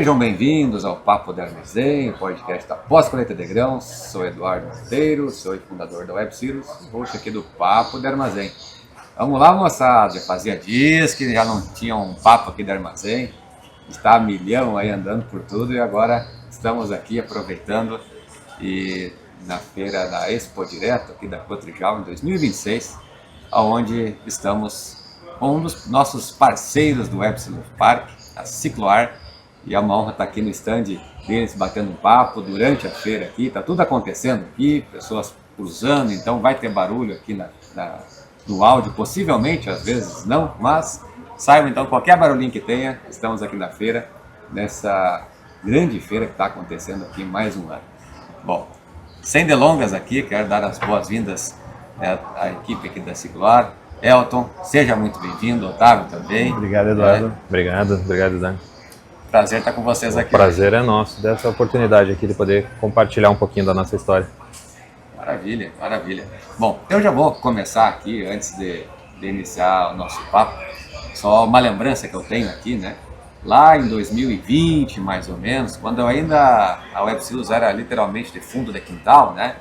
Sejam bem-vindos ao Papo de Armazém, podcast da Pós-Colheita de Grãos. Sou Eduardo Monteiro, sou fundador da WebCirrus, host aqui do Papo de Armazém. Vamos lá, moçada, já fazia dias que já não tinha um papo aqui de armazém, está a milhão aí andando por tudo e agora estamos aqui aproveitando e na feira da Expo Direto aqui da Cotrijal em 2026, onde estamos com um dos nossos parceiros do WebCirrus Park, a Cicloar, e é uma honra estar aqui no stand deles batendo um papo durante a feira aqui, está tudo acontecendo aqui, pessoas cruzando, então vai ter barulho aqui no áudio, possivelmente, às vezes não, mas saiba então, qualquer barulhinho que tenha, estamos aqui na feira, nessa grande feira que está acontecendo aqui mais um ano. Bom, sem delongas aqui, quero dar as boas-vindas à equipe aqui da Cicloar. Elton, seja muito bem-vindo, Otávio também. Obrigado, Eduardo. Obrigado, Eduardo. Prazer estar com vocês aqui. O prazer é nosso, dessa oportunidade aqui de poder compartilhar um pouquinho da nossa história. Maravilha, maravilha. Bom, eu já vou começar aqui, antes de iniciar o nosso papo, só uma lembrança que eu tenho aqui, né? Lá em 2020, mais ou menos, quando a WebCirrus era literalmente de fundo de quintal, né?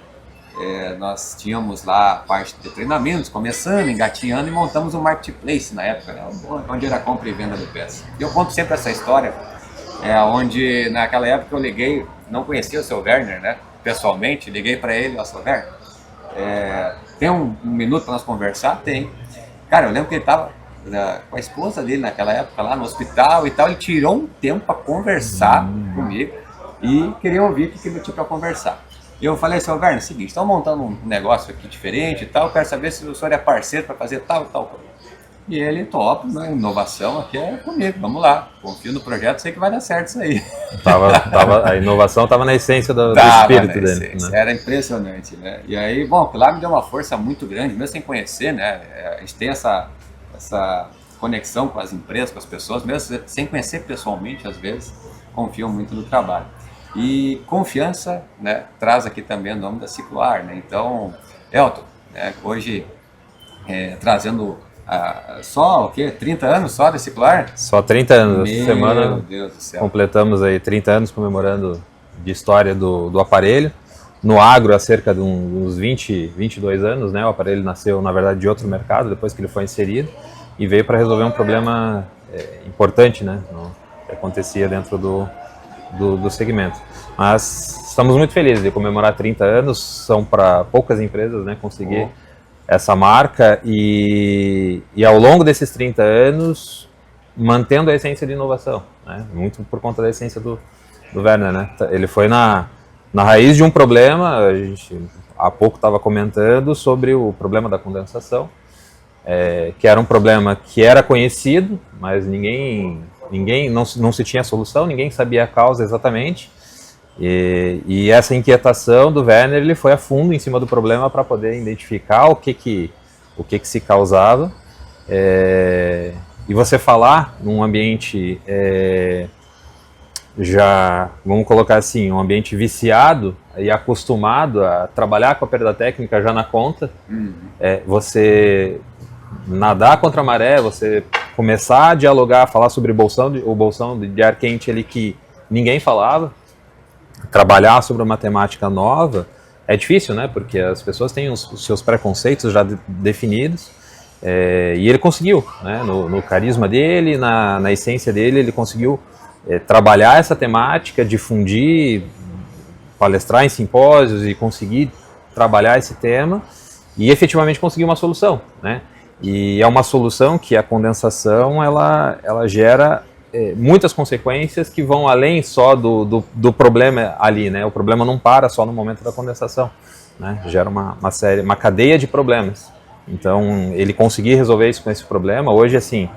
Nós tínhamos lá a parte de treinamentos, começando, engatinhando e montamos um marketplace na época, né? Onde era compra e venda de peças. E eu conto sempre essa história, onde naquela época eu liguei, não conhecia o seu Werner, né? Pessoalmente, liguei para ele, ó, seu Werner, tem um minuto para nós conversar? Tem. Cara, eu lembro que ele estava com a esposa dele naquela época lá no hospital e tal, ele tirou um tempo para conversar comigo e queria ouvir o que ele tinha para conversar. E eu falei, seu Werner, é o seguinte, estão montando um negócio aqui diferente e tal, eu quero saber se o senhor é parceiro para fazer tal e tal coisa. E ele, top, né? Inovação aqui é comigo, vamos lá, confio no projeto, sei que vai dar certo isso aí. A inovação estava na essência do espírito dele. Né? Era impressionante, né? E aí, bom, lá me deu uma força muito grande, mesmo sem conhecer, né? A gente tem essa conexão com as empresas, com as pessoas, mesmo sem conhecer pessoalmente, às vezes, confiam muito no trabalho. E confiança, né, traz aqui também o nome da Cicloar, né? Então, Elton, né, hoje trazendo só o quê? 30 anos só da Cicloar? Só 30 anos. Essa semana Meu Deus do céu. Completamos aí 30 anos comemorando de história do aparelho. No agro, há cerca de uns 22 anos, né? O aparelho nasceu, na verdade, de outro mercado, depois que ele foi inserido, e veio para resolver um problema importante, né? Que acontecia dentro do segmento. Mas estamos muito felizes de comemorar 30 anos, são para poucas empresas, né, conseguir essa marca e ao longo desses 30 anos mantendo a essência de inovação, né, muito por conta da essência do Werner, né, ele foi na raiz de um problema, a gente há pouco estava comentando sobre o problema da condensação, que era um problema que era conhecido, mas ninguém não se tinha solução, ninguém sabia a causa exatamente, e essa inquietação do Werner, ele foi a fundo em cima do problema para poder identificar o que se causava, e você falar num ambiente já, vamos colocar assim, um ambiente viciado e acostumado a trabalhar com a perda técnica já na conta, você nadar contra a maré, você começar a dialogar, falar sobre o bolsão de ar quente ali que ninguém falava, trabalhar sobre uma matemática nova, é difícil, né? Porque as pessoas têm os seus preconceitos já definidos, e ele conseguiu, né? No carisma dele, na essência dele, ele conseguiu trabalhar essa temática, difundir, palestrar em simpósios e conseguir trabalhar esse tema e efetivamente conseguir uma solução, né? E é uma solução que a condensação ela gera muitas consequências que vão além só do problema ali, né? O problema não para só no momento da condensação, né? Gera uma cadeia de problemas. Então, ele conseguir resolver isso com esse problema, hoje, assim,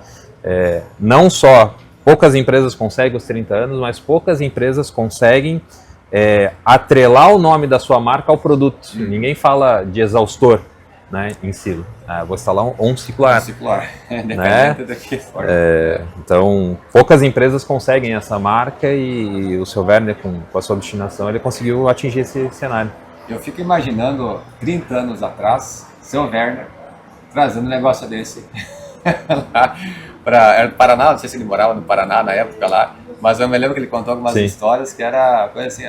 não só poucas empresas conseguem os 30 anos, mas poucas empresas conseguem atrelar o nome da sua marca ao produto. Ninguém fala de exaustor, né, em si. Vou instalar um Cicloar. Né? Então, poucas empresas conseguem essa marca e o seu Werner, com a sua obstinação, ele conseguiu atingir esse cenário. Eu fico imaginando, 30 anos atrás, seu Werner trazendo um negócio desse lá para Paraná, não sei se ele morava no Paraná na época lá, Mas eu me lembro que ele contou algumas Sim. histórias que era coisa assim,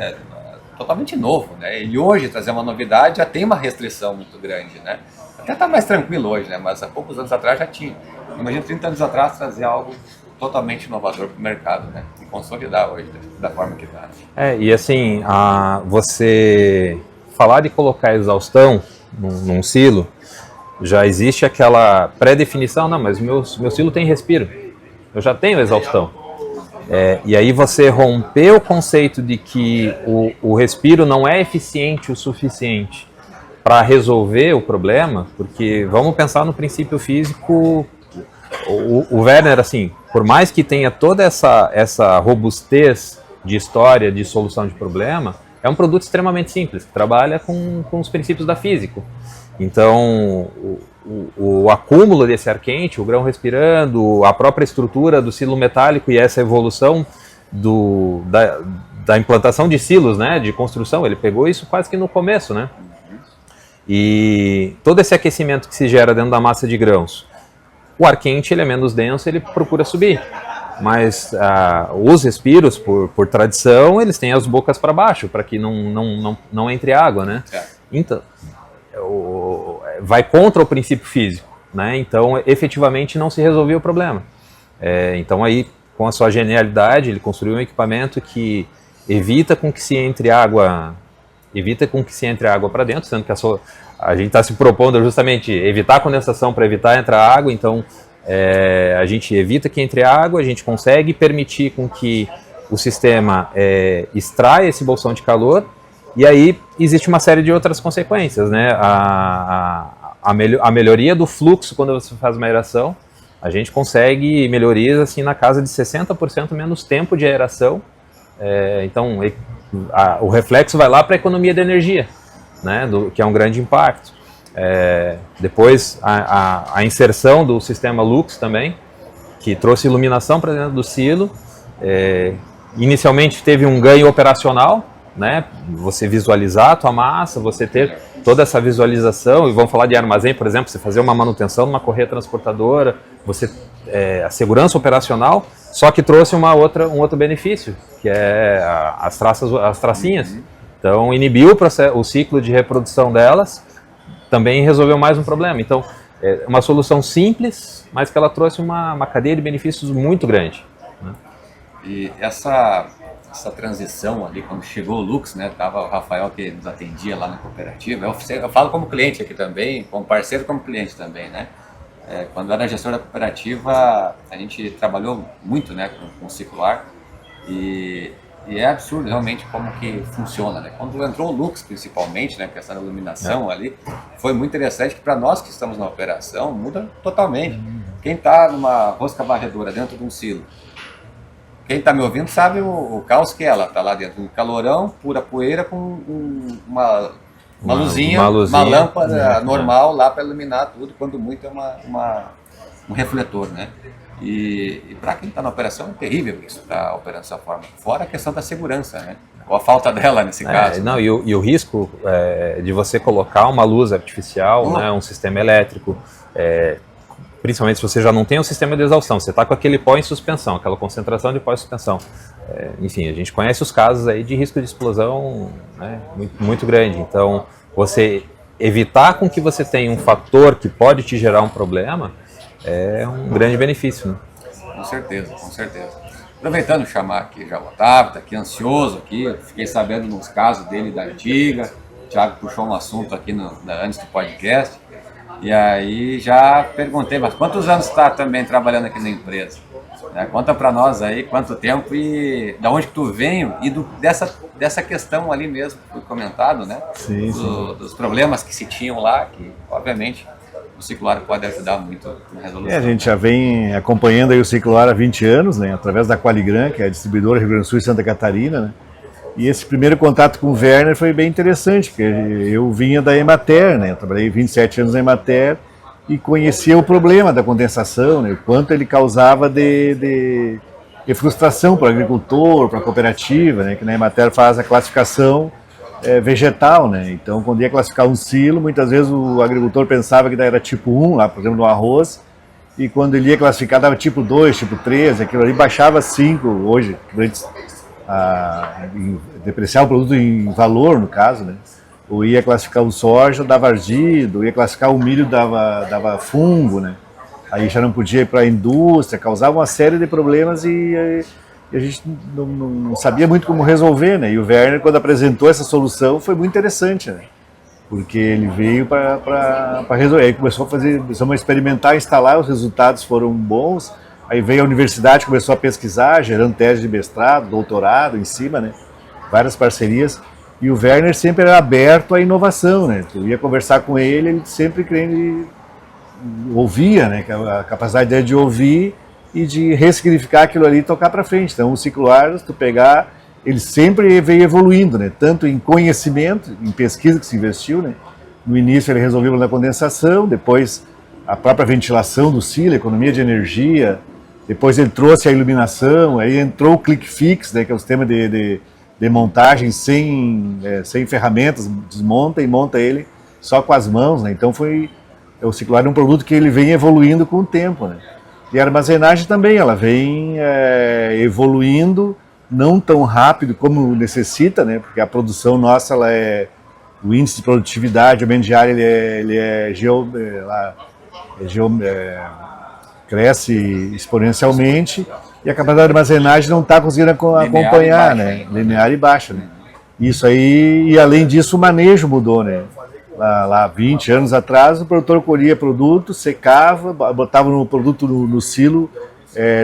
totalmente novo, né? E hoje trazer uma novidade já tem uma restrição muito grande, né? Até tá mais tranquilo hoje, né? Mas há poucos anos atrás já tinha. Imagina 30 anos atrás trazer algo totalmente inovador para o mercado, né? E consolidar hoje da forma que está. E assim, você falar de colocar exaustão num silo, já existe aquela pré-definição, não, mas meu silo tem respiro, eu já tenho exaustão. E aí você romper o conceito de que o respiro não é eficiente o suficiente para resolver o problema, porque vamos pensar no princípio físico, o Werner, assim, por mais que tenha toda essa robustez de história, de solução de problema, é um produto extremamente simples, que trabalha com os princípios da física. Então, o acúmulo desse ar quente, o grão respirando, a própria estrutura do silo metálico e essa evolução da implantação de silos, né, de construção, ele pegou isso quase que no começo, né? E todo esse aquecimento que se gera dentro da massa de grãos, o ar quente ele é menos denso, ele procura subir. Mas os respiros, por tradição, eles têm as bocas para baixo, para que não entre água, né? Então, vai contra o princípio físico, né? Então, efetivamente, não se resolveu o problema. Então, aí, com a sua genialidade, ele construiu um equipamento que evita com que se entre água para dentro, sendo que a gente está se propondo justamente evitar a condensação para evitar entrar água, então a gente evita que entre água, a gente consegue permitir com que o sistema extraia esse bolsão de calor, e aí existe uma série de outras consequências, né? A melhoria do fluxo quando você faz uma aeração, a gente consegue melhorias assim, na casa de 60% menos tempo de aeração, então o reflexo vai lá para a economia de energia, né, que é um grande impacto. Depois a inserção do sistema Lux também, que trouxe iluminação para dentro do silo. Inicialmente teve um ganho operacional, né, você visualizar a tua massa, você ter toda essa visualização, e vamos falar de armazém, por exemplo, você fazer uma manutenção numa correia transportadora, a segurança operacional, só que trouxe um outro benefício, que é as tracinhas. Então, inibiu o ciclo de reprodução delas, também resolveu mais um problema. Então, é uma solução simples, mas que ela trouxe uma cadeia de benefícios muito grande, né? E essa transição ali, quando chegou o Lux, né, tava o Rafael que nos atendia lá na cooperativa, eu falo como cliente aqui também, como parceiro, como cliente também, né? Quando eu era gestor da cooperativa, a gente trabalhou muito, né, com ciclo-ar, e é absurdo realmente como que funciona, né? Quando entrou o Lux, principalmente, né, questão da iluminação ali, foi muito interessante que para nós que estamos na operação, muda totalmente. Quem está numa rosca varredora dentro de um silo, quem está me ouvindo sabe o caos que ela está lá dentro, um calorão, pura poeira com uma luzinha, uma lâmpada normal lá para iluminar tudo, quando muito é um refletor, né? E para quem está na operação é terrível isso, tá operando dessa forma. Fora a questão da segurança, né? Ou a falta dela nesse caso. Não, e o risco de você colocar uma luz artificial, né, um sistema elétrico, principalmente se você já não tem um sistema de exaustão, você está com aquele pó em suspensão, aquela concentração de pó em suspensão. Enfim, a gente conhece os casos aí de risco de explosão, né, muito, muito grande. Então, você evitar com que você tenha um fator que pode te gerar um problema é um grande benefício, né? Com certeza, com certeza. Aproveitando chamar aqui já o Otávio, está aqui ansioso aqui, fiquei sabendo nos casos dele da antiga, o Thiago puxou um assunto aqui antes do podcast, e aí já perguntei, mas quantos anos está também trabalhando aqui na empresa? Conta para nós aí quanto tempo e da onde que tu veio e dessa questão ali mesmo que foi comentado, né? Sim. Dos problemas que se tinham lá, que obviamente o ciclo-ar pode ajudar muito na resolução. A gente já vem acompanhando aí o ciclo-ar há 20 anos, né, através da Qualigran, que é a distribuidora Rio Grande do Sul e Santa Catarina, né? E esse primeiro contato com o Werner foi bem interessante, porque eu vinha da Emater, né? Eu trabalhei 27 anos na Emater e conhecia o problema da condensação, né? O quanto ele causava de frustração para o agricultor, para a cooperativa, né? Que na Emater faz a classificação vegetal, né? Então, quando ia classificar um silo, muitas vezes o agricultor pensava que era tipo 1, lá, por exemplo, no arroz, e quando ele ia classificar dava tipo 2, tipo 3, aquilo ali baixava 5 hoje, antes depreciar o produto em valor, no caso, né? Ou ia classificar o soja, dava ardido, ia classificar o milho, dava fungo, né? Aí já não podia ir para a indústria, causava uma série de problemas e a gente não sabia muito como resolver, né? E o Werner, quando apresentou essa solução, foi muito interessante, né? Porque ele veio para resolver. Aí começamos a experimentar, instalar, os resultados foram bons. Aí veio a universidade, começou a pesquisar, gerando tese de mestrado, doutorado em cima, né? Várias parcerias. E o Werner sempre era aberto à inovação, né? Tu ia conversar com ele sempre querendo ouvia, né? A capacidade de ouvir e de ressignificar aquilo ali e tocar para frente. Então, o ciclo ARAS, tu pegar, ele sempre veio evoluindo, né? Tanto em conhecimento, em pesquisa que se investiu, né? No início ele resolveu na condensação, depois a própria ventilação do silo, economia de energia, depois ele trouxe a iluminação, aí entrou o Click Fix, né? Que é o sistema de montagem sem ferramentas, desmonta e monta ele só com as mãos, né? Então o ciclo ARAS é um produto que ele vem evoluindo com o tempo, né? E a armazenagem também, ela vem evoluindo, não tão rápido como necessita, né? Porque a produção nossa, o índice de produtividade, o aumento diário, cresce exponencialmente e a capacidade de armazenagem não está conseguindo acompanhar, né? Linear e baixa, né? Isso aí, e além disso, o manejo mudou, né? Lá 20 anos atrás, o produtor colhia produto, secava, botava o produto no silo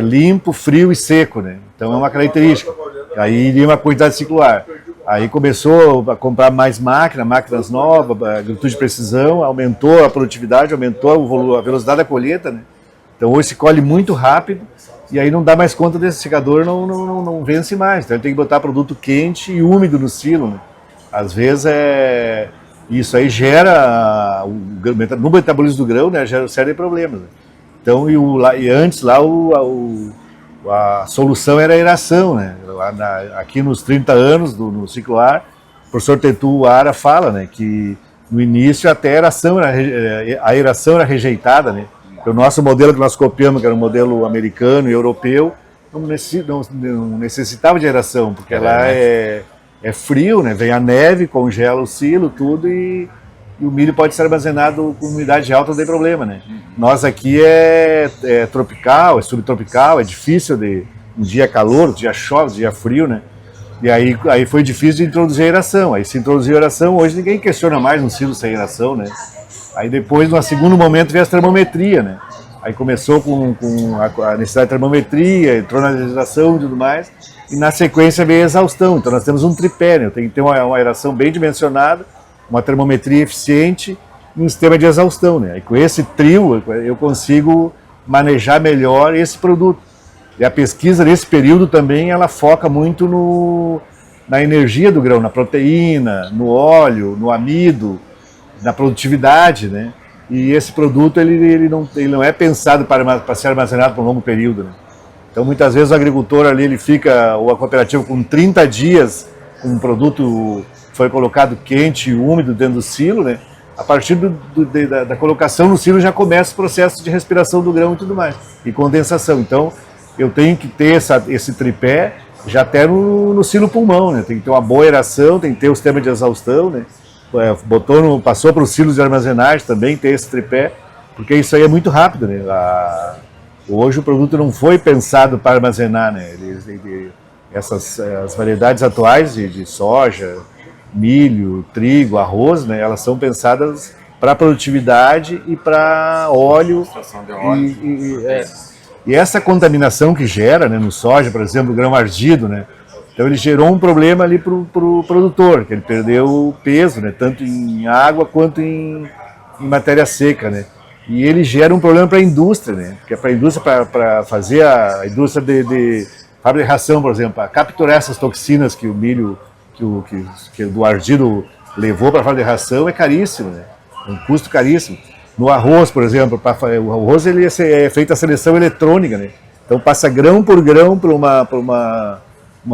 limpo, frio e seco, né? Então é uma característica. Aí iria uma quantidade circular. Aí começou a comprar mais máquinas novas, agricultura de precisão, aumentou a produtividade, aumentou a velocidade da colheita, né? Então hoje se colhe muito rápido e aí não dá mais conta desse secador, não vence mais. Então ele tem que botar produto quente e úmido no silo, né? Às vezes isso aí gera, no metabolismo do grão, né, gera uma série de problemas. Né? Então, antes lá a solução era a aeração, né? Aqui nos 30 anos no ciclo ARA, o professor Tetu Ara fala, né, que no início até a aeração era rejeitada, né? O nosso modelo que nós copiamos, que era um modelo americano e europeu, não necessitava de aeração, porque lá é frio, né? Vem a neve, congela o silo, tudo, e o milho pode ser armazenado com umidade alta, não tem problema, né? Nós aqui é tropical, é subtropical, é difícil um dia calor, um dia chove, um dia frio, né? E aí foi difícil de introduzir a aeração. Aí se introduziu a aeração, hoje ninguém questiona mais um silo sem aeração, né? Aí depois, no segundo momento, veio a termometria, né? Aí começou com a necessidade de termometria, entrou na legislação e tudo mais, e na sequência veio a exaustão. Então nós temos um tripé, né? Tem que ter uma aeração bem dimensionada, uma termometria eficiente e um sistema de exaustão, né? E com esse trio eu consigo manejar melhor esse produto. E a pesquisa nesse período também, ela foca muito na energia do grão, na proteína, no óleo, no amido, na produtividade, né? E esse produto ele não é pensado para ser armazenado por um longo período, né? Então muitas vezes o agricultor ali ou a cooperativa com 30 dias com um produto foi colocado quente e úmido dentro do silo, né? A partir da colocação no silo já começa o processo de respiração do grão e tudo mais, e condensação. Então eu tenho que ter esse tripé já até no silo pulmão, né? Tem que ter uma boa aeração, tem que ter o sistema de exaustão, né? Passou para os silos de armazenagem também, ter esse tripé, porque isso aí é muito rápido, né? Hoje o produto não foi pensado para armazenar, né? As variedades atuais de soja, milho, trigo, arroz, né? Elas são pensadas para produtividade e para óleo. E essa contaminação que gera, né, no soja, por exemplo, o grão ardido, né? Então ele gerou um problema ali para o produtor, que ele perdeu peso, né, tanto em água quanto em matéria seca, né? E ele gera um problema para a indústria, né? Porque para a indústria, para fazer a indústria de fábrica de ração, por exemplo, para capturar essas toxinas que o milho, que do ardido levou para a fábrica de ração, é caríssimo, né? É um custo caríssimo. No arroz, por exemplo, o arroz ele é feita a seleção eletrônica, né? Então passa grão por grão por uma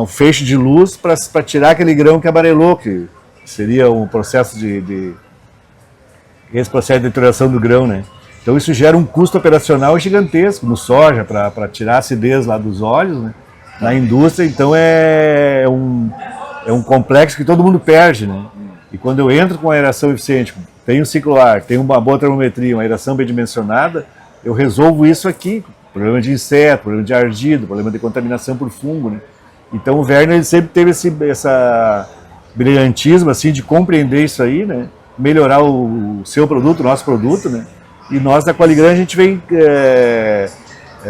feixe de luz para tirar aquele grão que amarelou, que seria um processo esse processo de deterioração do grão, né? Então isso gera um custo operacional gigantesco no soja, para tirar a acidez lá dos óleos, né? Na indústria, então é um complexo que todo mundo perde, né? E quando eu entro com a aeração eficiente, tenho ciclo ar, tenho uma boa termometria, uma aeração bem dimensionada, eu resolvo isso aqui. Problema de inseto, problema de ardido, problema de contaminação por fungo, né? Então o Werner ele sempre teve essa brilhantismo assim, de compreender isso aí, né? Melhorar o seu produto, o nosso produto, né? E nós da Qualigran a gente vem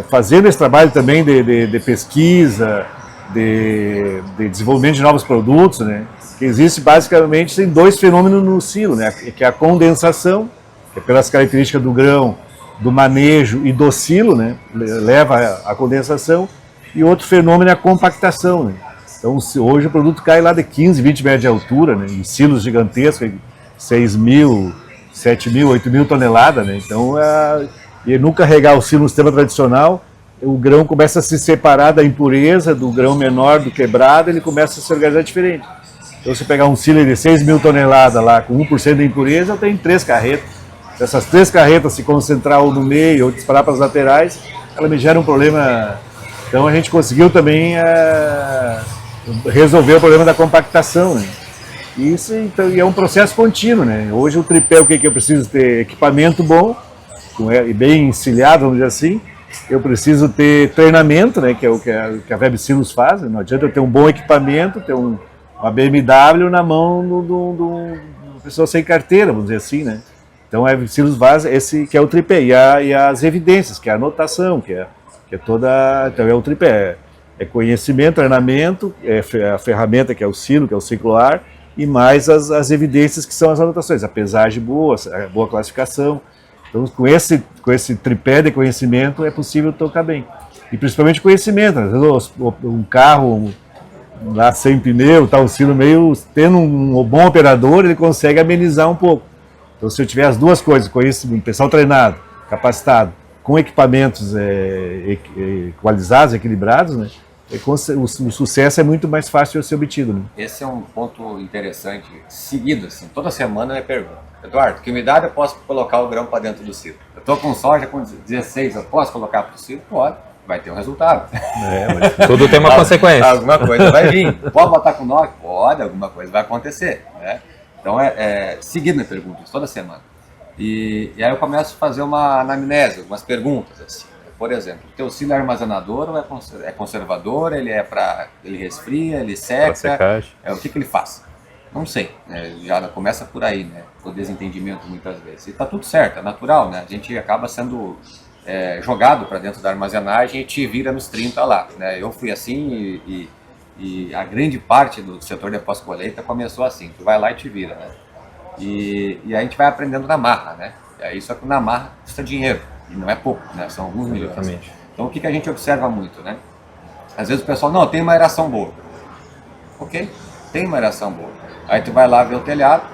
fazendo esse trabalho também de pesquisa, de desenvolvimento de novos produtos, né? Que existe basicamente tem 2 fenômenos no silo, né? Que é a condensação, que é pelas características do grão, do manejo e do silo, né? Leva à condensação, e outro fenômeno é a compactação, né? Então hoje o produto cai lá de 15, 20 metros de altura, né? Em silos gigantescos, 6.000, 7.000, 8.000 toneladas, né? Então, e nunca regar o silo no sistema tradicional, o grão começa a se separar da impureza, do grão menor, do quebrado, ele começa a se organizar diferente. Então, se pegar um silo de 6.000 toneladas lá, com 1% de impureza, eu tenho 3 carretas. Se essas 3 carretas se concentrar ou no meio, ou disparar para as laterais, ela me gera um problema. Então, a gente conseguiu também resolver o problema da compactação, né? Isso então, é um processo contínuo, né? Hoje o tripé, o que eu preciso ter? Equipamento bom, e bem encilhado, vamos dizer assim. Eu preciso ter treinamento, né? Que é o que a WebSilos faz. Não adianta eu ter um bom equipamento, ter uma BMW na mão de uma pessoa sem carteira, vamos dizer assim, né? Então a WebSilos faz esse que é o tripé. E as evidências, que é a anotação, que é toda... Então é o tripé. É conhecimento, treinamento, é a ferramenta que é o silo, que é o ciclo ar, e mais as evidências que são as anotações, a pesagem boa, a boa classificação. Então, com esse tripé de conhecimento é possível tocar bem. E principalmente conhecimento, às vezes um carro lá sem pneu, tá, o silo meio, tendo um bom operador, ele consegue amenizar um pouco. Então, se eu tiver as duas coisas, conhecimento, pessoal treinado, capacitado, com equipamentos equalizados, equilibrados, né? O sucesso é muito mais fácil de ser obtido, né? Esse é um ponto interessante, seguido, assim, toda semana eu pergunto: Eduardo, que umidade eu posso colocar o grão para dentro do silo? Eu estou com soja com 16, eu posso colocar para o silo? Pode, vai ter um resultado. Tudo tem uma consequência. Alguma coisa vai vir. Pode botar com 9? Pode, alguma coisa vai acontecer, né? Então seguindo as perguntas, toda semana. E aí eu começo a fazer uma anamnese, algumas perguntas, assim. Por exemplo, o teu silo é armazenador ou é conservador? Ele resfria, ele seca? O que ele faz? Não sei, né? Já começa por aí, né? O desentendimento muitas vezes. E tá tudo certo, é natural, né? A gente acaba sendo jogado para dentro da armazenagem e te vira nos 30 lá, né? Eu fui assim e a grande parte do setor de pós-colheita começou assim, tu vai lá e te vira, né? E aí a gente vai aprendendo na marra, né? E aí só que na marra custa dinheiro. E não é pouco, né? São alguns milhões. Exatamente. Então o que a gente observa muito, né? Às vezes o pessoal, não, tem uma aeração boa. Ok, tem uma aeração boa. Aí tu vai lá ver o telhado,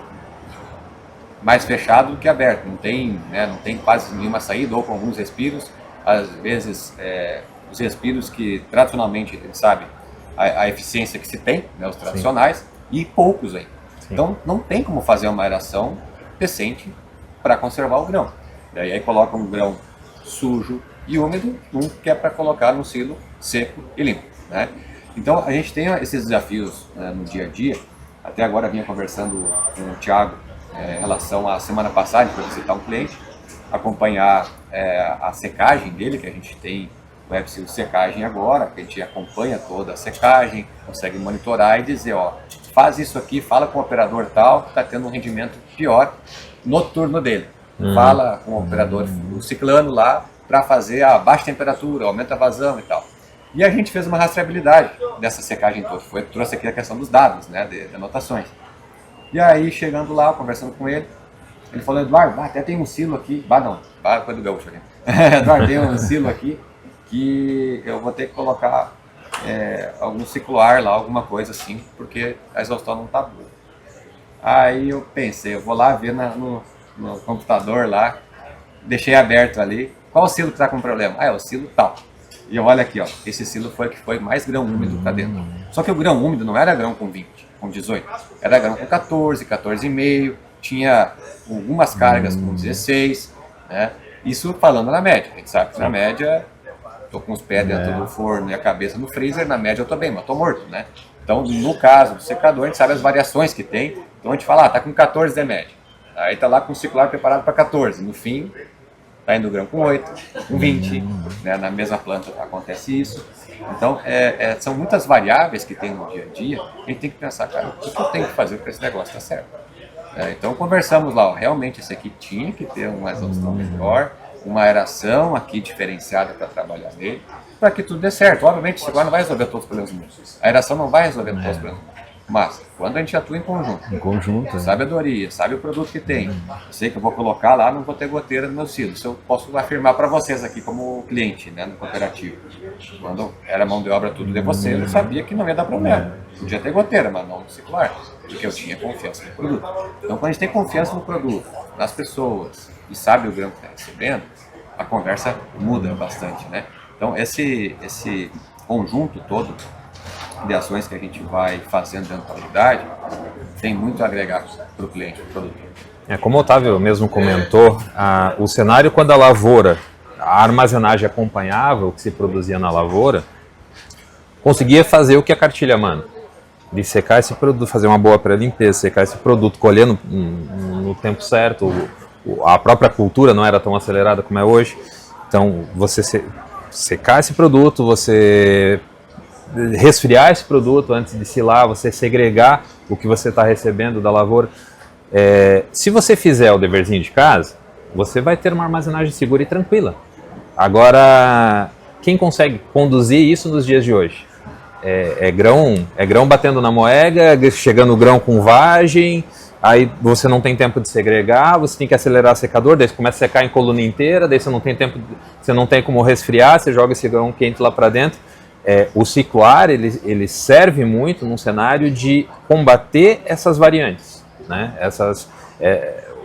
mais fechado do que aberto. Não tem quase nenhuma saída, ou com alguns respiros. Às vezes, os respiros que tradicionalmente, a gente sabe, a eficiência que se tem, né, os tradicionais, sim, e poucos aí. Sim. Então não tem como fazer uma aeração decente para conservar o grão. E aí coloca um grão sujo e úmido, que é para colocar no silo seco e limpo, né? Então a gente tem esses desafios, né, no dia a dia. Até agora vinha conversando com o Thiago em relação à semana passada, para visitar um cliente, acompanhar a secagem dele, que a gente tem o WebSilos secagem agora, que a gente acompanha toda a secagem, consegue monitorar e dizer, ó, faz isso aqui, fala com o operador tal, que está tendo um rendimento pior no turno dele. Fala com o operador, o ciclano lá, para fazer a baixa temperatura, aumenta a vazão e tal. E a gente fez uma rastreabilidade dessa secagem toda. Trouxe aqui a questão dos dados, né, de anotações. E aí, chegando lá, conversando com ele, ele falou, Eduardo, até tem um silo aqui, foi do gaúcho ali. Eduardo, tem um silo aqui que eu vou ter que colocar algum ciclo ar lá, alguma coisa assim, porque a exaustão não tá boa. Aí eu pensei, eu vou lá ver no computador lá, deixei aberto ali, qual o silo que está com problema? É o silo tal. E olha aqui, ó, esse silo foi o que foi mais grão úmido para dentro. Só que o grão úmido não era grão com 20, com 18, era grão com 14, 14,5, tinha algumas cargas com 16, né? Isso falando na média, a gente sabe que na média, tô com os pés dentro do forno e a cabeça no freezer, na média eu tô bem, mas tô morto, né? Então, no caso do secador, a gente sabe as variações que tem, então a gente fala, tá com 14 de média, aí tá lá com o circular preparado para 14, no fim, tá indo o grão com 8, com 20, né? Na mesma planta acontece isso. Então, são muitas variáveis que tem no dia a dia, a gente tem que pensar, cara, o que eu tenho que fazer para esse negócio dar certo? Então, conversamos lá, ó, realmente esse aqui tinha que ter uma exaustão melhor, uma aeração aqui diferenciada para trabalhar nele, para que tudo dê certo. Obviamente, isso agora não vai resolver todos os problemas do mundo. A aeração não vai resolver todos os problemas do mundo. Mas, quando a gente atua em conjunto, sabedoria, sabe o produto que tem, eu sei que eu vou colocar lá, não vou ter goteira no meu silo. Isso eu posso afirmar para vocês aqui como cliente, né, no cooperativo. Quando era mão de obra tudo de vocês, eu sabia que não ia dar problema. Podia ter goteira, mas não no circular, porque eu tinha confiança no produto. Então, quando a gente tem confiança no produto, nas pessoas, e sabe o grão que está recebendo, a conversa muda bastante, né? Então, esse conjunto todo de ações que a gente vai fazendo dentro da unidade tem muito a agregar para o cliente, para o produtor. Como o Otávio mesmo comentou, o cenário quando a lavoura, a armazenagem acompanhava o que se produzia na lavoura, conseguia fazer o que a cartilha manda, de secar esse produto, fazer uma boa pré-limpeza, secar esse produto, colher no tempo certo, a própria cultura não era tão acelerada como é hoje, então você secar esse produto, você resfriar esse produto antes de silar, você segregar o que você está recebendo da lavoura. Se você fizer o deverzinho de casa, você vai ter uma armazenagem segura e tranquila. Agora, quem consegue conduzir isso nos dias de hoje? É grão batendo na moega, chegando o grão com vagem, aí você não tem tempo de segregar, você tem que acelerar o secador, daí você começa a secar em coluna inteira, daí você não tem tempo, você não tem como resfriar, você joga esse grão quente lá para dentro. O ciclar ele serve muito num cenário de combater essas variantes, né?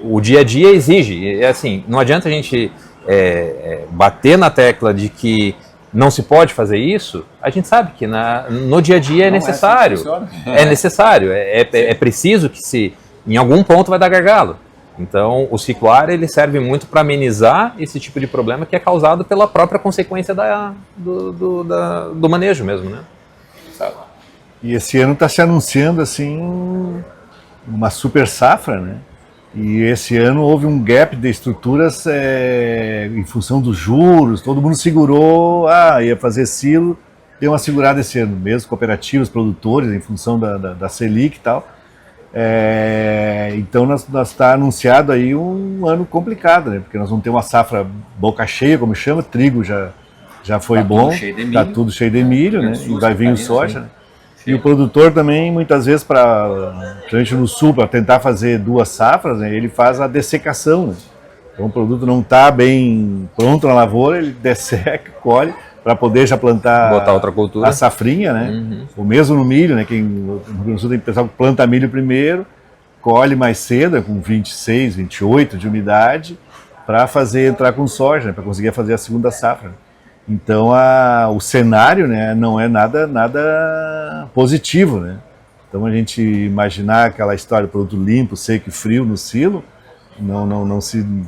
O dia a dia exige, assim, não adianta a gente bater na tecla de que não se pode fazer isso. A gente sabe que no dia a dia é necessário, é preciso que em algum ponto vai dar gargalo. Então, o ciclar ele serve muito para amenizar esse tipo de problema que é causado pela própria consequência do manejo mesmo, né? E esse ano está se anunciando assim uma super safra, né? E esse ano houve um gap de estruturas em função dos juros, todo mundo segurou, ia fazer silo, deu uma segurada esse ano, mesmo cooperativas, produtores, em função da Selic e tal. Então nós está anunciado aí um ano complicado, né? Porque nós vamos ter uma safra boca cheia, como chama, trigo já foi bom, está tudo cheio de milho, né? E vai vir o soja, né? E o produtor também, muitas vezes, principalmente no sul, para tentar fazer duas safras, né? Ele faz a dessecação, né? Então o produto não está bem pronto na lavoura, ele desseca, colhe, para poder já plantar, botar outra cultura, a safrinha, né? Uhum. O mesmo no milho, né? No Rio Grande do Sul tem pessoal que planta milho primeiro, colhe mais cedo, com 26, 28 de umidade, para fazer entrar com soja, né? Para conseguir fazer a segunda safra. Então o cenário, né, não é nada positivo, né? Então a gente imaginar aquela história do produto limpo, seco e frio no silo,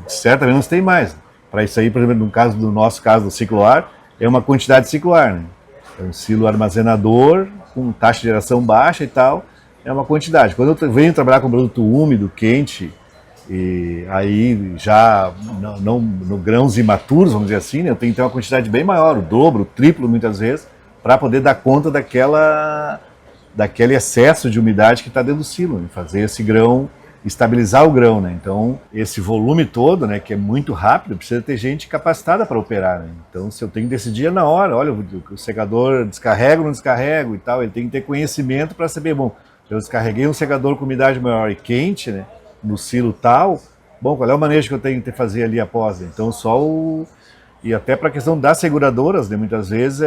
certamente não se tem mais. Para isso aí, por exemplo, no nosso caso do cicloar, é uma quantidade cicloar, né? É um silo armazenador com taxa de geração baixa e tal, é uma quantidade. Quando eu venho trabalhar com produto úmido, quente, e aí já no grãos imaturos, vamos dizer assim, né, eu tenho que ter uma quantidade bem maior, o dobro, o triplo muitas vezes, para poder dar conta daquele excesso de umidade que está dentro do silo, né, fazer esse grão, estabilizar o grão, né? Então esse volume todo, né, que é muito rápido, precisa ter gente capacitada para operar, né? Então se eu tenho que decidir na hora, olha, o secador descarrega ou não descarrega e tal, ele tem que ter conhecimento para saber, bom, eu descarreguei um secador com umidade maior e quente, né, no silo tal, bom, qual é o manejo que eu tenho que fazer ali após? Né? Então e até para a questão das seguradoras, né, muitas vezes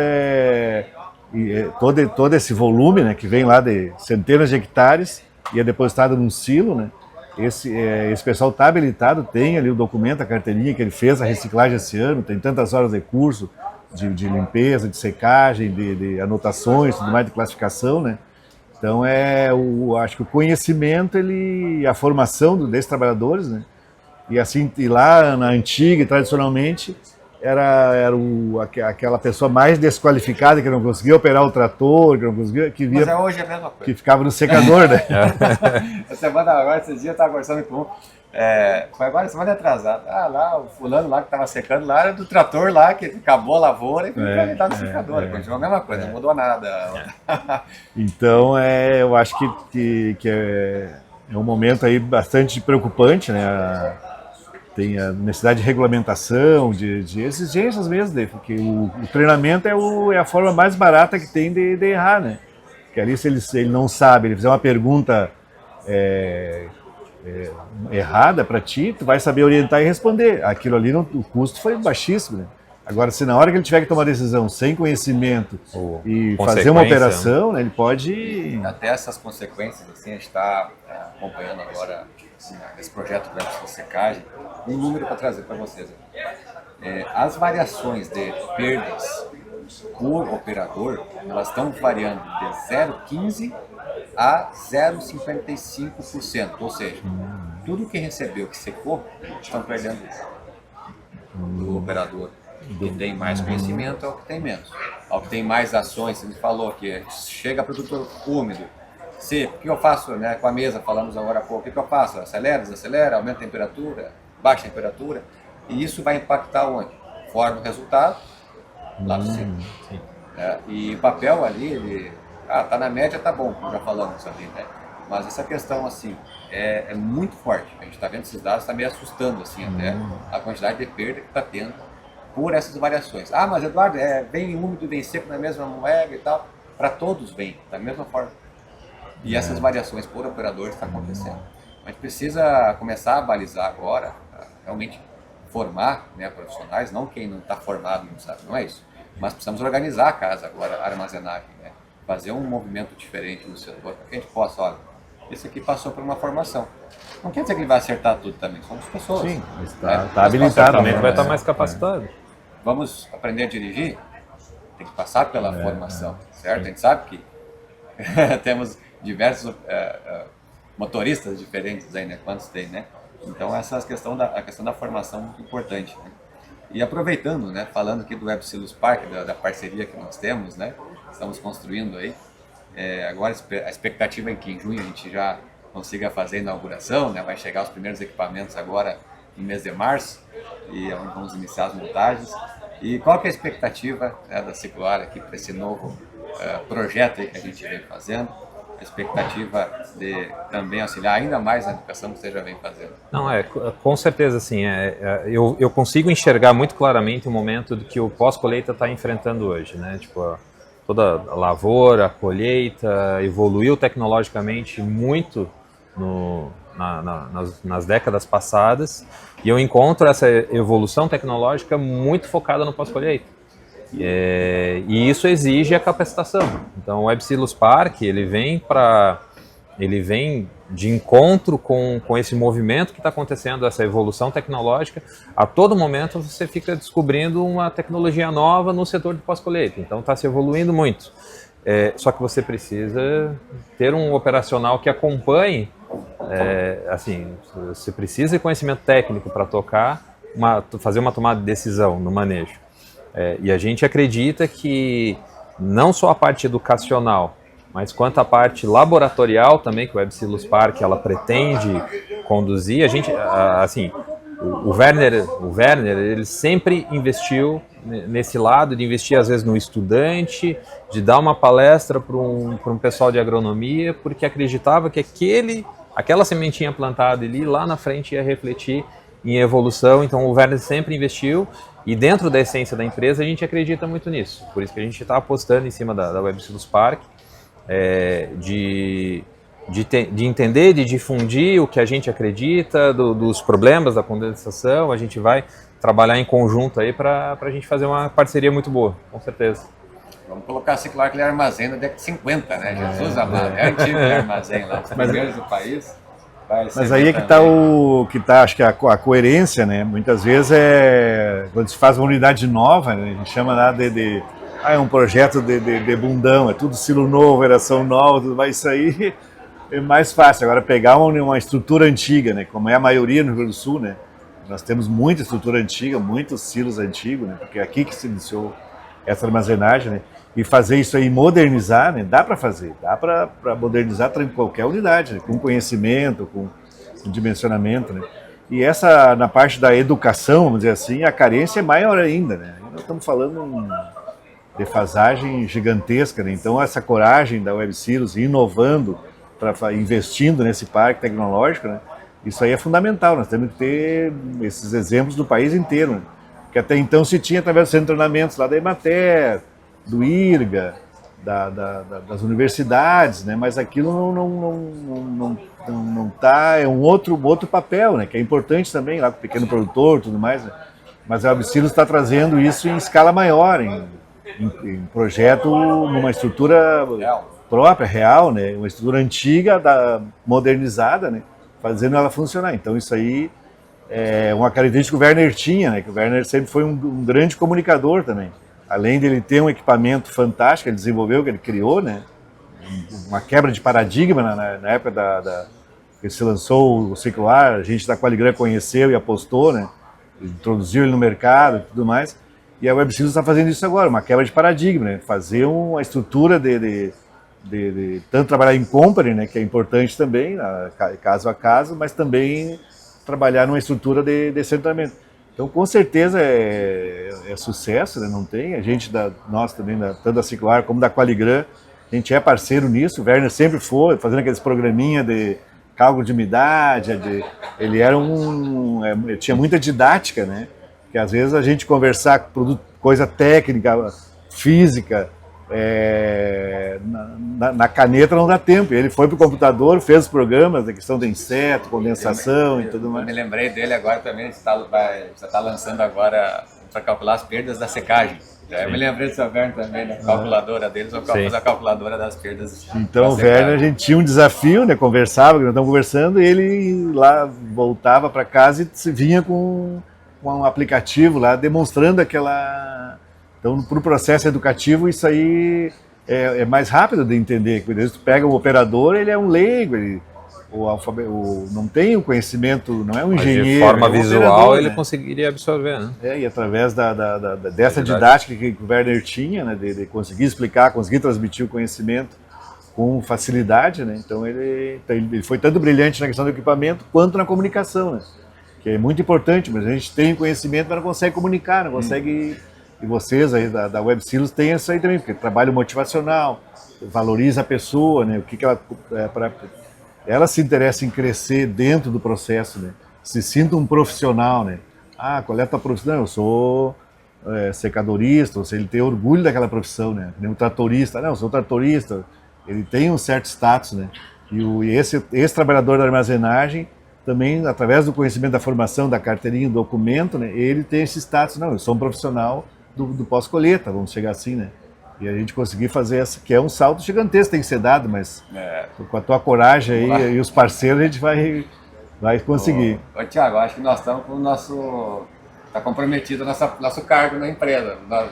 todo esse volume, né, que vem lá de centenas de hectares e é depositado num silo, né, esse pessoal está habilitado, tem ali o documento, a carteirinha que ele fez a reciclagem esse ano, tem tantas horas de curso de limpeza, de secagem, de anotações, tudo mais, de classificação, né? Então acho que o conhecimento, a formação desses trabalhadores, né, E assim, e lá na antiga, tradicionalmente, aquela pessoa mais desqualificada que não conseguia operar o trator, que não conseguia, Mas hoje é a mesma coisa. Que ficava no secador, né? Essa semana agora, esses dias eu estava conversando com foi agora semana atrasada. Lá, o fulano lá que estava secando lá era do trator lá, que acabou a lavoura e foi alimentar no secador. Continua a mesma coisa, não mudou nada. Então, eu acho que é um momento aí bastante preocupante, né? Tem a necessidade de regulamentação, de exigências mesmo, porque o treinamento é a forma mais barata que tem de errar, né? Porque ali se ele não sabe, ele fizer uma pergunta errada para ti, tu vai saber orientar e responder. Aquilo ali, o custo foi baixíssimo, né? Agora, se na hora que ele tiver que tomar decisão sem conhecimento e fazer uma operação, né, ele pode... Até essas consequências, assim, a gente está acompanhando agora esse projeto de secagem, um número para trazer para vocês. As variações de perdas por operador, elas estão variando de 0,15% a 0,55%, ou seja, tudo que recebeu, que secou, estão perdendo do operador. Que tem mais conhecimento é o que tem menos. Ao que tem mais ações, ele falou que chega produto úmido. O que eu faço, né, com a mesa, falamos agora há pouco, o que eu faço? Acelera, desacelera, aumenta a temperatura, baixa a temperatura, e isso vai impactar onde? Forma o resultado, lá no cima. E o papel ali, ele tá na média, tá bom, como já falamos ali, né? Mas essa questão, assim, é muito forte. A gente está vendo esses dados, está meio assustando, assim, até a quantidade de perda que está tendo por essas variações. Mas Eduardo, bem úmido, bem seco na mesma moeda e tal. Para todos vem, da mesma forma. E essas variações por operador estão acontecendo. A gente precisa começar a balizar agora, realmente formar, né, profissionais, não quem não está formado, não sabe, não é isso. Mas precisamos organizar a casa agora, a armazenagem, né? Fazer um movimento diferente no setor, para que a gente possa, olha, esse aqui passou por uma formação. Não quer dizer que ele vai acertar tudo também, somos pessoas. Sim, está habilitado. Também vai estar mais capacitado. Vamos aprender a dirigir? Tem que passar pela formação, certo? A gente sabe que temos diversos motoristas diferentes aí, né? Quantos tem, né? Então essa questão da formação é muito importante, né? E aproveitando, né? Falando aqui do WebSilos Park, da parceria que nós temos, né? Estamos construindo aí. Agora a expectativa é que em junho a gente já consiga fazer a inauguração, né? Vai chegar os primeiros equipamentos agora no mês de março e é onde vamos iniciar as montagens. E qual que é a expectativa, né, da Cicloar aqui para esse novo projeto aí que a gente vem fazendo? A expectativa de também auxiliar ainda mais na educação que você já vem fazendo? Não, com certeza, assim, eu consigo enxergar muito claramente o momento do que o pós-colheita está enfrentando hoje, né? Tipo, toda a lavoura, a colheita evoluiu tecnologicamente muito nas décadas passadas, e eu encontro essa evolução tecnológica muito focada no pós-colheita. E isso exige a capacitação. Então o WebSilos Park, ele vem de encontro com esse movimento que está acontecendo, essa evolução tecnológica. A todo momento você fica descobrindo uma tecnologia nova no setor de pós-colheita, então está se evoluindo muito. Só que você precisa ter um operacional que acompanhe, assim, você precisa de conhecimento técnico para fazer uma tomada de decisão no manejo. E a gente acredita que não só a parte educacional, mas quanto a parte laboratorial também, que o WebSilos Park ela pretende conduzir, a gente, assim, o Werner, ele sempre investiu nesse lado de investir às vezes no estudante, de dar uma palestra para um pessoal de agronomia, porque acreditava que aquela sementinha plantada ali lá na frente ia refletir em evolução. Então o Werner sempre investiu, e dentro da essência da empresa a gente acredita muito nisso. Por isso que a gente está apostando em cima da WebSilos Park, de entender, de difundir o que a gente acredita, dos problemas da condensação. A gente vai trabalhar em conjunto aí para a gente fazer uma parceria muito boa, com certeza. Vamos colocar a Cicloar que ele armazém da década de 50, né? Jesus amado, é antigo o armazém lá, os primeiros do país. Mas aí é que está, acho que a coerência, né? Muitas vezes quando se faz uma unidade nova, né? A gente chama lá é um projeto de bundão, é tudo silo novo, geração nova, tudo vai sair. É mais fácil. Agora pegar uma estrutura antiga, né? Como é a maioria no Rio Grande do Sul, né? Nós temos muita estrutura antiga, muitos silos antigos, né? Porque é aqui que se iniciou essa armazenagem, né? E fazer isso aí, modernizar, né? Dá para fazer, dá para modernizar em qualquer unidade, né? Com conhecimento, com dimensionamento, né? E essa, na parte da educação, vamos dizer assim, a carência é maior ainda, né? Nós estamos falando de defasagem gigantesca, né? Então essa coragem da Web Silos inovando, investindo nesse parque tecnológico, né? Isso aí é fundamental, nós temos que ter esses exemplos do país inteiro, né? Que até então se tinha através dos treinamentos lá da Emater, do IRGA, das universidades, né? Mas aquilo não tá, é um outro papel, né? Que é importante também, lá com o pequeno produtor e tudo mais, né? Mas a Web Silos está trazendo isso em escala maior, em projeto, numa estrutura própria, real, né? Uma estrutura antiga, modernizada, né? Fazendo ela funcionar. Então isso aí é uma característica que o Werner tinha, né? Que o Werner sempre foi um grande comunicador também. Além dele ter um equipamento fantástico, ele desenvolveu, que ele criou, né? Uma quebra de paradigma na época que se lançou o Cicloar, a gente da Qualigram conheceu e apostou, né? Introduziu ele no mercado e tudo mais. E a Web Silos está fazendo isso agora, uma quebra de paradigma, né? Fazer uma estrutura de tanto trabalhar em company, né, que é importante também, caso a caso, mas também trabalhar numa estrutura de centramento. Então, com certeza é sucesso, né? Não tem. A gente, nós também, tanto da Cicloar como da Qualigram, a gente é parceiro nisso. O Werner sempre foi, fazendo aqueles programinha de cálculo de umidade, ele era tinha muita didática, né? Que às vezes a gente conversar coisa técnica, física, na caneta não dá tempo. Ele foi para o computador, fez os programas, a questão de inseto, condensação e tudo mais. Eu me lembrei dele agora também, você está lançando agora para calcular as perdas da secagem. Eu me lembrei do seu Werner também, da calculadora deles, ou a calculadora das perdas. Então o Werner, a gente tinha um desafio, né? Conversava, nós estamos conversando, e ele lá voltava para casa e vinha com um aplicativo lá demonstrando aquela. Então, para o processo educativo, isso aí é mais rápido de entender. Quando tu pega um operador, ele é um leigo, não tem o conhecimento, não é um engenheiro. De forma visual, ele né? Conseguiria absorver, né? E através dessa didática que o Werner tinha, né? De conseguir explicar, conseguir transmitir o conhecimento com facilidade, né? Então, ele foi tanto brilhante na questão do equipamento, quanto na comunicação, né? Que é muito importante, mas a gente tem conhecimento, mas não consegue comunicar, não consegue. E vocês aí da Web Silos têm isso aí também, porque trabalho motivacional, valoriza a pessoa, né? O que ela ela se interessa em crescer dentro do processo, né? Se sinta um profissional, né? Qual é a tua profissão? Eu sou secadorista, ou seja, ele tem orgulho daquela profissão, né? Nem um tratorista, não, eu sou tratorista. Ele tem um certo status, né? E esse trabalhador da armazenagem também, através do conhecimento da formação, da carteirinha, do documento, né? Ele tem esse status, não, eu sou um profissional do pós-colheita, vamos chegar assim, né? E a gente conseguir fazer essa, que é um salto gigantesco, tem que ser dado, mas com a tua coragem aí e os parceiros a gente vai conseguir. Ô Thiago, acho que nós estamos com o nosso... Está comprometido o nosso cargo na empresa. Nós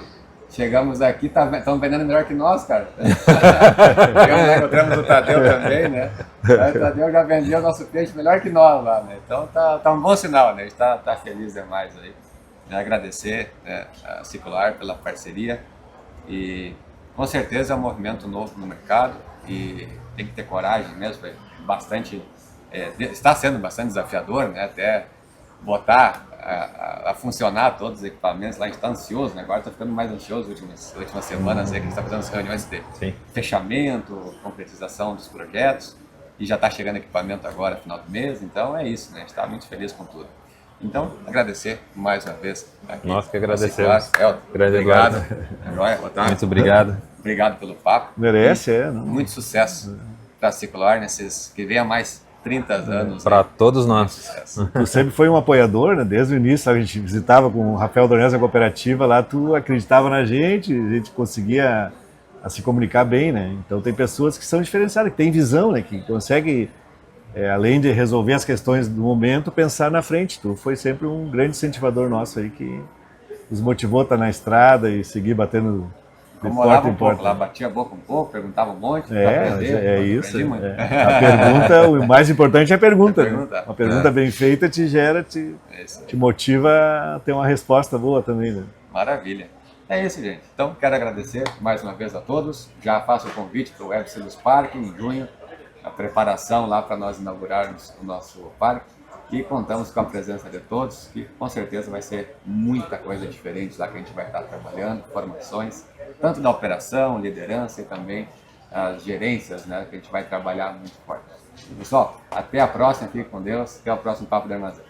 chegamos aqui, estão vendendo melhor que nós, cara. Encontramos o Tadeu também, né? O Tadeu já vendeu o nosso peixe melhor que nós lá, né? Então tá um bom sinal, né? A gente tá feliz demais aí. Agradecer, né, a Cicloar pela parceria e com certeza é um movimento novo no mercado e tem que ter coragem mesmo, está sendo bastante desafiador, né, até botar a funcionar todos os equipamentos lá. A gente está ansioso, né, agora está ficando mais ansioso nas últimas semanas aí, que a gente está fazendo as reuniões de fechamento, concretização dos projetos e já está chegando equipamento agora no final do mês, então é isso, né, a gente está muito feliz com tudo. Então, agradecer mais uma vez. Nós que agradecemos. Obrigado. Muito obrigado. Obrigado pelo papo. Merece, Muito sucesso para a Cicloar, nesses que venha mais 30 anos. Para todos nós. Tu sempre foi um apoiador, né? Desde o início, sabe? A gente visitava com o Rafael Dornelles, a cooperativa, lá tu acreditava na gente, a gente conseguia se comunicar bem, né? Então tem pessoas que são diferenciadas, que têm visão, né? Que conseguem... além de resolver as questões do momento, pensar na frente. Tu foi sempre um grande incentivador nosso aí, que nos motivou a estar na estrada e seguir batendo Incomodava um pouco lá, batia a boca um pouco, perguntava um monte, pra aprender, é isso. aprendi muito. A pergunta, o mais importante é a pergunta. Né? Uma pergunta bem feita te gera, te motiva a ter uma resposta boa também. Né? Maravilha. É isso, gente. Então, quero agradecer mais uma vez a todos. Já faço o convite para o WebSilos Park em junho, a preparação lá para nós inaugurarmos o nosso parque. E contamos com a presença de todos, que com certeza vai ser muita coisa diferente lá que a gente vai estar trabalhando, formações, tanto da operação, liderança e também as gerências, né, que a gente vai trabalhar muito forte. Pessoal, até a próxima, fique com Deus, até o próximo Papo do Armazém.